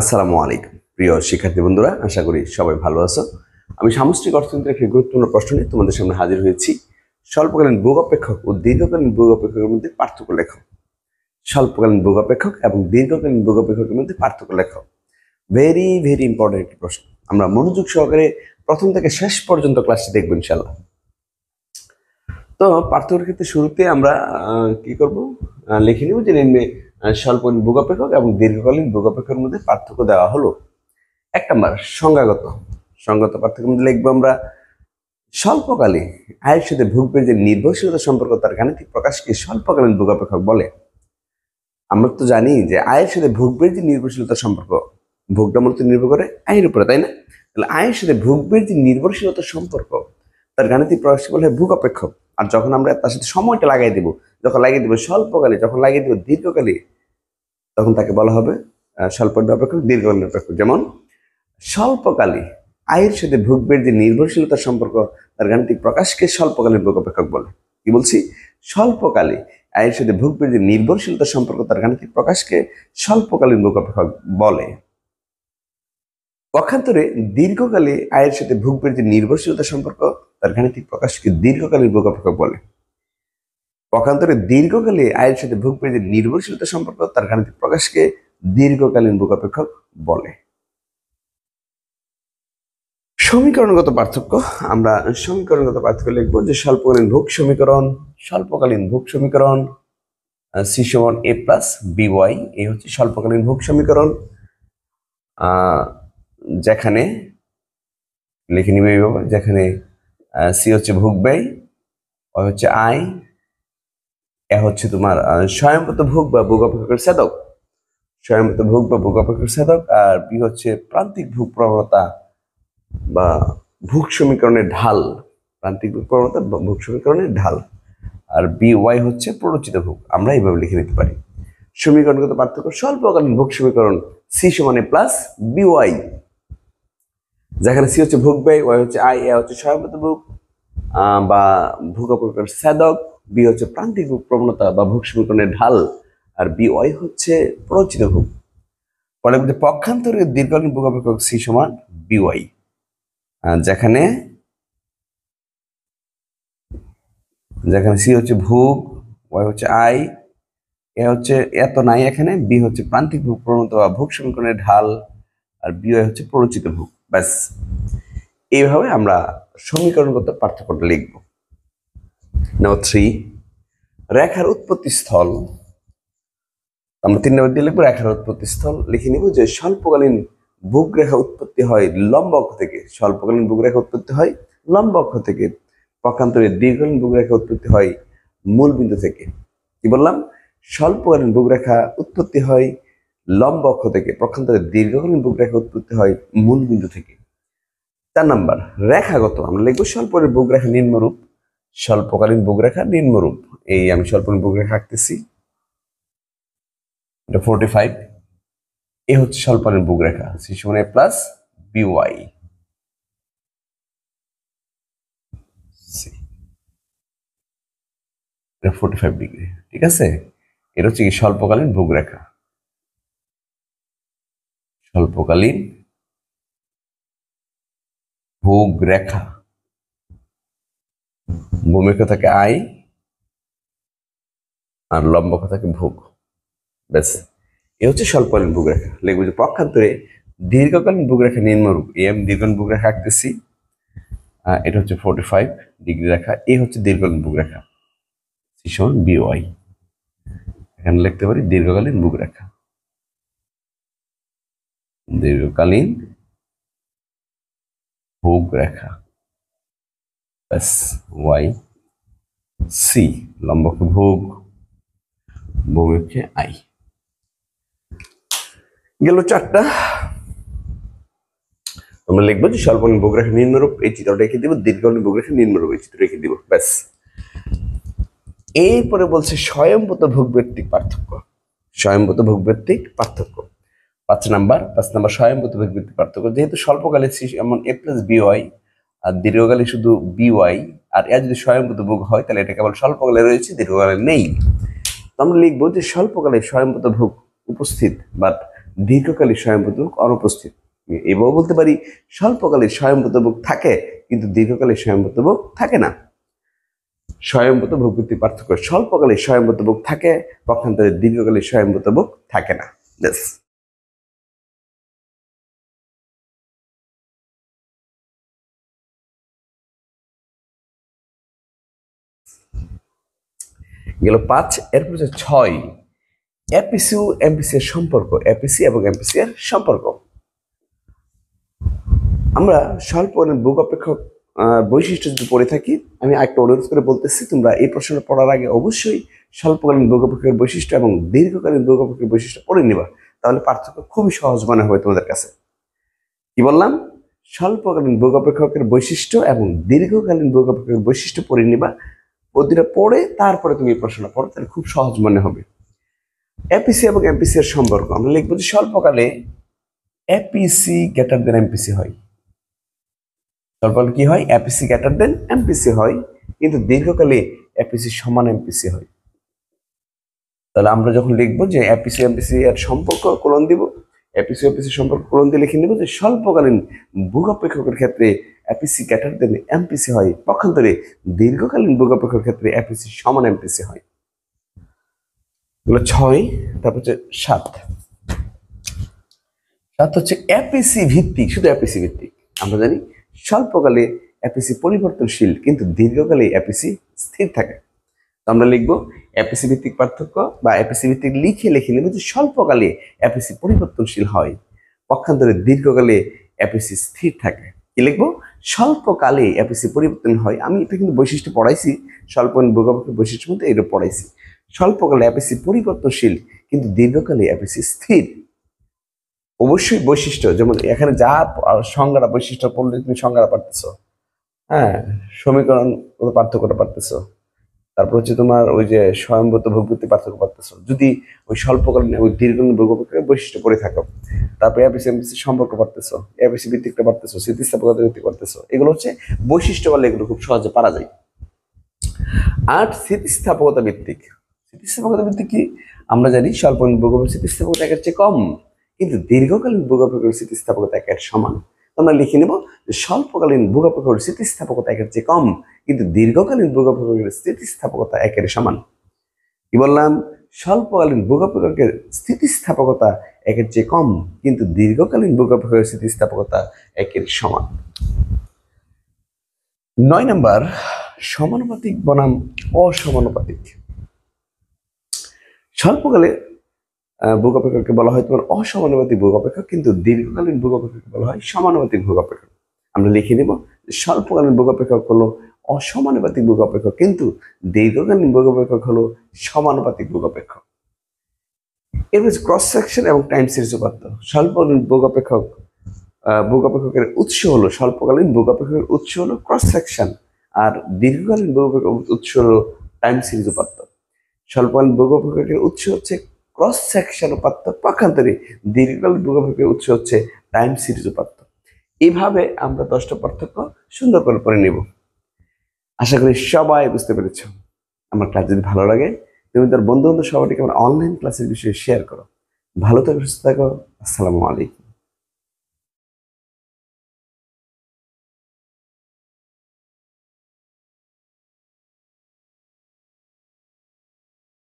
আসসালামু আলাইকুম প্রিয় শিক্ষার্থী বন্ধুরা, আশা করি সবাই ভালো আছো। আমি সামষ্টিক অর্থনীতির একটি গুরুত্বপূর্ণ প্রশ্ন নিয়ে তোমাদের সামনে হাজির হয়েছি। স্বল্পকালীন ভোগ অপেক্ষক ও দীর্ঘকালীন ভোগ অপেক্ষকের মধ্যে পার্থক্য লেখো। স্বল্পকালীন ভোগ অপেক্ষক এবং দীর্ঘকালীন ভোগ অপেক্ষকের মধ্যে পার্থক্য লেখো। ভেরি ভেরি ইম্পর্টেন্ট একটি প্রশ্ন। আমরা মনোযোগ সহকারে প্রথম থেকে শেষ পর্যন্ত ক্লাসটি দেখবো ইনশাল্লাহ। তো পার্থক্যের ক্ষেত্রে শুরুতে আমরা কি করব, লিখে নিব যে নিম্নে স্বল্পকালীন ভোগ অপেক্ষক এবং দীর্ঘকালীন ভোগ অপেক্ষকের মধ্যে পার্থক্য দেওয়া হলো। 1 নাম্বার সংজ্ঞাগত পার্থক্যের মধ্যে লিখবো আমরা স্বল্পকালে আয়ের সাথে ভোগের যে নির্ভরশীলতা সম্পর্ক তার গাণিতিক প্রকাশকে স্বল্পকালীন ভোগ অপেক্ষক বলে। আমরা তো জানি যে আয়ের সাথে ভোগের যে নির্ভরশীলতা সম্পর্ক, ভোগটা মূলত নির্ভর করে আয়ের উপরে, তাই না? তাহলে আয়ের সাথে ভোগের যে নির্ভরশীলতা সম্পর্ক তার গাণিতিক প্রকাশকে বলে ভোগ অপেক্ষক। আর যখন আমরা তার সাথে সময়টা লাগাই দিব, যখন লাগিয়ে দিব স্বল্পকালে, যখন লাগিয়ে দিব দীর্ঘকালে, তখন তাকে বলা হবে স্বল্পকালীন অপেক্ষক, দীর্ঘকালীন অপেক্ষক। যেমন স্বল্পকালে আয়ের সাথে ভোগের যে নির্ভরশীলতার সম্পর্ক তার গাণিতিক প্রকাশকে স্বল্পকালীন ভোগ অপেক্ষক বলে। কি বলছি? স্বল্পকালে আয়ের সাথে ভোগের যে নির্ভরশীলতার সম্পর্ক তার গাণিতিক প্রকাশকে স্বল্পকালীন ভোগ অপেক্ষক বলে। পক্ষান্তরে দীর্ঘকালে আয়ের সাথে ভোগের যে নির্ভরশীলতার সম্পর্ক তার গাণিতিক প্রকাশকে দীর্ঘকালীন ভোগ অপেক্ষক বলে। পক্ষান্তরে দীর্ঘকালে আয়ের সাথে ভোগের যে নির্ভরশীলতার সম্পর্ক তার গাণিতিক প্রকাশকে দীর্ঘকালীন ভোগ অপেক্ষক বলে। সমীকরণগত পার্থক্য, আমরা সমীকরণগত পার্থক্য লিখবো যে স্বল্পকালীন ভোগ সমীকরণ সি সমান এ প্লাস বি ওয়াই, এই হচ্ছে স্বল্পকালীন ভোগ সমীকরণ। যেখানে লিখে নিবে এইভাবে, যেখানে সি হচ্ছে ভোগ ব্যয়, ওয়াই হচ্ছে আয়, এ হচ্ছে তোমার স্বয়ংভূত ভোগ বা ভোগ অপেক্ষকের ছেদক, স্বয়ংভূত ভোগ বা ভোগ অপেক্ষকের ছেদক, আর বি হচ্ছে প্রান্তিক ভোগ প্রবণতা বা ভোগ সমীকরণের ঢাল, প্রান্তিক ভোগ প্রবণতা বা ভোগ সমীকরণের ঢাল, আর বি ওয়াই হচ্ছে প্ররোচিত ভোগ। আমরা এইভাবে লিখে নিতে পারি। সমীকরণগত পার্থক্য স্বল্পকালীন ভোগ সমীকরণ সি সমান এ প্লাস বি ওয়াই, যেখানে সি হচ্ছে ভোগ ব্যয়, ওয়াই হচ্ছে আয়, এ হচ্ছে স্বয়ংভূত ভোগ বা ভোগ অপেক্ষকের ছেদক, বি হচ্ছে প্রান্তিক ভোগ প্রবণতা বা ভোগ সমীকরণের ঢাল, আর বি ওয়াই হচ্ছে প্ররোচিত ভোগ। পরে পক্ষান্তরে দীর্ঘকালীন ভোগ অপেক্ষক সি সমান বি ওয়াই, যেখানে সি হচ্ছে ভোগ, ওয়াই হচ্ছে আয়, এ হচ্ছে এত নাই এখানে, বি হচ্ছে প্রান্তিক ভোগ প্রবণতা বা ভোগ সমীকরণের ঢাল, আর বি ওয়াই হচ্ছে প্ররোচিত ভোগ। ব্যাস, এইভাবে আমরা সমীকরণগত পার্থক্যটা লিখব। নাম্বার 3, রেখার উৎপত্তি স্থল। আমরা 3 নম্বর দিয়ে লিখবো রেখার উৎপত্তি স্থল। লিখে নিব যে স্বল্পকালীন ভোগ রেখা উৎপত্তি হয় লম্ব অক্ষ থেকে, স্বল্পকালীন ভোগ রেখা উৎপত্তি হয় লম্ব অক্ষ থেকে। পক্ষান্তরে দীর্ঘকালীন ভোগ রেখা উৎপত্তি হয় মূল বিন্দু থেকে। কি বললাম? স্বল্পকালীন ভোগ রেখা উৎপত্তি হয় লম্ব অক্ষ থেকে, পক্ষান্তরে দীর্ঘকালীন ভোগ রেখা উৎপত্তি হয় মূল বিন্দু থেকে। 4 নাম্বার, রেখাগত। আমরা লিখবো স্বল্পকালীন ভোগ রেখা নিম্নরূপ। স্বল্পকালীন ভোগ রেখা নিম্নরূপ। এই আমি স্বল্পকালীন ভোগ রেখা আঁকতেছি, এটা 45। এ হচ্ছে স্বল্পকালীন ভোগ রেখা সি সমান এ প্লাস বি ওয়াই, এটা 45 ডিগ্রি। ঠিক আছে, এটা হচ্ছে কি স্বল্পকালীন ভোগ রেখা। স্বল্পকালীন ভোগ রেখা, ভূমিকা থাকে আয় আর লম্বক থাকে ভোগ। ব্যাস, এ হচ্ছে স্বল্পকালীন ভোগ রেখা। লিখবো যে পক্ষান্তরে দীর্ঘকালীন ভোগ রেখা নিম্নরূপ। এম দীর্ঘকালীন ভোগ রেখা আঁকতেছি, এটা হচ্ছে 45 ডিগ্রি রেখা। এ হচ্ছে দীর্ঘকালীন ভোগ রেখা সি সমান বি ওয়াই। এখানে লিখতে পারি দীর্ঘকালীন ভোগ রেখা, দীর্ঘকালীন ভোগ রেখা। ব্যাস, ওয়াই সি, লম্বকে ভোগ, ভূমিকে আই। গেল 4টা। আমরা লিখবো যে স্বল্পকালীন ভোগ রেখা নিম্নরূপ, এই চিত্রটা রেখে দিব। দীর্ঘকালীন ভোগ রেখা নিম্নরূপ, এই চিত্র রেখে দিব। ব্যাস, এরপরে বলছে স্বয়ংভূত ভোগ ভিত্তিক পার্থক্য। স্বয়ংভূত ভোগ ভিত্তিক পার্থক্য 5 নাম্বার স্বয়ংভূত ভোগ ভিত্তিক পার্থক্য। যেহেতু স্বল্পকালে এমন এ প্লাস বি ওয়াই, আর দীর্ঘকালে শুধু বি ওয়াই, আর এর যদি স্বয়ংভূত ভোগ হয় তাহলে এটা কেবল স্বল্পকালে রয়েছে, দীর্ঘকালে নেই। তো আমরা লিখবো যে স্বল্পকালে স্বয়ংভূত ভোগ উপস্থিত, বাট দীর্ঘকালীন স্বয়ংভূতভোগ অনুপস্থিত। এভাবে বলতে পারি স্বল্পকালীন স্বয়ংভূতভোগ থাকে কিন্তু দীর্ঘকালীন স্বয়ংভূতভোগ থাকে না। স্বয়ংভূতভোগ ভিত্তিক পার্থক্য: স্বল্পকালীন স্বয়ংভূতভোগ থাকে, পক্ষান্তরে দীর্ঘকালীন স্বয়ংভূতভোগ থাকে না। গেল 5। এরপর হচ্ছে 6, এপিসি ও এমপিসি এর সম্পর্ক। এপিসি এবং এমপিসি এর সম্পর্ক। আমরা স্বল্পকালীন ভোগ অপেক্ষক বৈশিষ্ট্য যদি পড়ে থাকি, আমি একটা অনুরোধ করে বলতেছি, তোমরা এই প্রশ্নটা পড়ার আগে অবশ্যই স্বল্পকালীন ভোগ অপেক্ষকের বৈশিষ্ট্য এবং দীর্ঘকালীন ভোগ অপেক্ষকের বৈশিষ্ট্য পড়ে নিবা, তাহলে পার্থক্য খুবই সহজ মনে হবে তোমাদের কাছে। কি বললাম? স্বল্পকালীন ভোগ অপেক্ষকের বৈশিষ্ট্য এবং দীর্ঘকালীন ভোগ অপেক্ষকের বৈশিষ্ট্য পড়ে নিবা। প্রতিটা পড়ে তারপরে তুমি এই প্রশ্নটা পড়ো, তাহলে খুব সহজ মনে হবে। এপিসি এবং এমপিসি এর সম্পর্ক আমরা লিখবো যে স্বল্পকালে এপিসি গ্রেটার দেন এমপিসি হয়। স্বল্পকালে কি হয়? এপিসি গ্রেটার দেন এমপিসি হয়, কিন্তু দীর্ঘকালে এপিসি সমান এমপিসি হয়। তাহলে আমরা যখন লিখবো যে এপিসি এমপিসি এর সম্পর্ক কোলন দিব, এপিসি এমপিসি সম্পর্ক কোলন দিয়ে লিখে নিব যে স্বল্পকালীন ভোগ অপেক্ষকের ক্ষেত্রে এপিসি গ্রেটার দেন এমপিসি হয়, পক্ষান্তরে দীর্ঘকালীন ভোগ অপেক্ষকের ক্ষেত্রে এপিসি সমান এমপিসি হয়। 6। তারপর হচ্ছে 7 হচ্ছে এপিসি ভিত্তিক, শুধু এপিসি ভিত্তিক। আমরা জানি স্বল্পকালে এপিসি পরিবর্তনশীল কিন্তু দীর্ঘকালে এপিসি স্থির থাকে। তো আমরা লিখবো এপিসি ভিত্তিক পার্থক্য বা এপিসি ভিত্তিক লিখে নেব যে স্বল্পকালে এপিসি পরিবর্তনশীল হয়, পক্ষান্তরে দীর্ঘকালে এপিসি স্থির থাকে। কি লিখবো? স্বল্পকালে এপিসি পরিবর্তন হয়। আমি এটা কিন্তু বৈশিষ্ট্য পড়াইছি, স্বল্পকালীন ভোগ অপেক্ষকের বৈশিষ্ট্যের মধ্যে এটা পড়াইছি। স্বল্পকালে এপিসি পরিবর্তনশীল কিন্তু দীর্ঘকালে এপিসি স্থির। অবশ্যই বৈশিষ্ট্য, যেমন এখানে যা সংজ্ঞাটা বৈশিষ্ট্য পড়লে তুমি সংজ্ঞাটা পারতেছো, হ্যাঁ, সমীকরণ পার্থক্যটা পারতেছো, তারপর হচ্ছে তোমার ওই যে স্বয়ংভূত ভোগবৃত্তি পার্থক্য পারতেছো, যদি ওই স্বল্পকালীন ওই দীর্ঘকালীন ভোগ অপেক্ষকের বৈশিষ্ট্য পড়ে থাকো। তারপরে এপিসি এমপিসি সম্পর্ক পারতেছো, এপিসি ভিত্তিকটা পারতেছো, স্থিতিস্থাপকতা ভিত্তিক পারতেছো। এগুলো হচ্ছে বৈশিষ্ট্য বলে, এগুলো খুব সহজে পারা যায়। 8 স্থিতিস্থাপকতা ভিত্তিক। স্থিতিস্থাপকতা ভিত্তিক কি? আমরা জানি স্বল্পকালীন ভোগ অপেক্ষকের স্থিতিস্থাপকতা একের চেয়ে কম, কিন্তু দীর্ঘকালীন ভোগ অপেক্ষকের স্থিতিস্থাপকতা একের সমান। আমরা লিখে নেব যে স্বল্পকালীন ভোগ অপেক্ষকের স্থিতিস্থাপকতা একের চেয়ে কম, কিন্তু দীর্ঘকালীন ভোগ অপেক্ষকের স্থিতিস্থাপকতা একের সমান। কি বললাম? স্বল্পকালীন ভোগ অপেক্ষকের স্থিতিস্থাপকতা একের চেয়ে কম, কিন্তু দীর্ঘকালীন ভোগ অপেক্ষকের স্থিতিস্থাপকতা একের সমান। 9 নম্বর, সমানুপাতিক বনাম অসমানুপাতিক। স্বল্পকালে ভোগ অপেক্ষককে বলা হয় তোমার অসমানুপাতিক ভোগ অপেক্ষক, কিন্তু দীর্ঘকালীন ভোগ অপেক্ষককে বলা হয় সমানুপাতিক ভোগ অপেক্ষক। আমরা লিখে নেব স্বল্পকালীন ভোগ অপেক্ষক হলো অসমানুপাতিক ভোগ অপেক্ষক, কিন্তু দীর্ঘকালীন ভোগ অপেক্ষক হলো সমানুপাতিক ভোগ অপেক্ষক। এর হচ্ছে ক্রস সেকশন এবং টাইম সিরিজ উপাত্ত। স্বল্পকালীন ভোগ অপেক্ষকের উৎস হলো, স্বল্পকালীন ভোগ অপেক্ষকের উৎস হলো ক্রস সেকশন, আর দীর্ঘকালীন ভোগ অপেক্ষকের উৎস হলো টাইম সিরিজ উপাত্ত। স্বল্পকালীন ভোগ অপেক্ষকের উৎস হচ্ছে ক্রস সেকশন উপাত্ত, পক্ষান্তরে দীর্ঘকালীন ভোগ অপেক্ষকের উৎস হচ্ছে টাইম সিরিজ উপাত্ত। এইভাবে আমরা 10টা পার্থক্য সুন্দর করে পড়ে নেব। আশা করি সবাই বুঝতে পেরেছ। আমার ক্লাস যদি ভালো লাগে, তুমি তার বন্ধু বান্ধব সবাইকে আমার অনলাইন ক্লাসের বিষয়ে শেয়ার করো। ভালো থাকো, সুস্থ থাকো। আসসালামু আলাইকুম।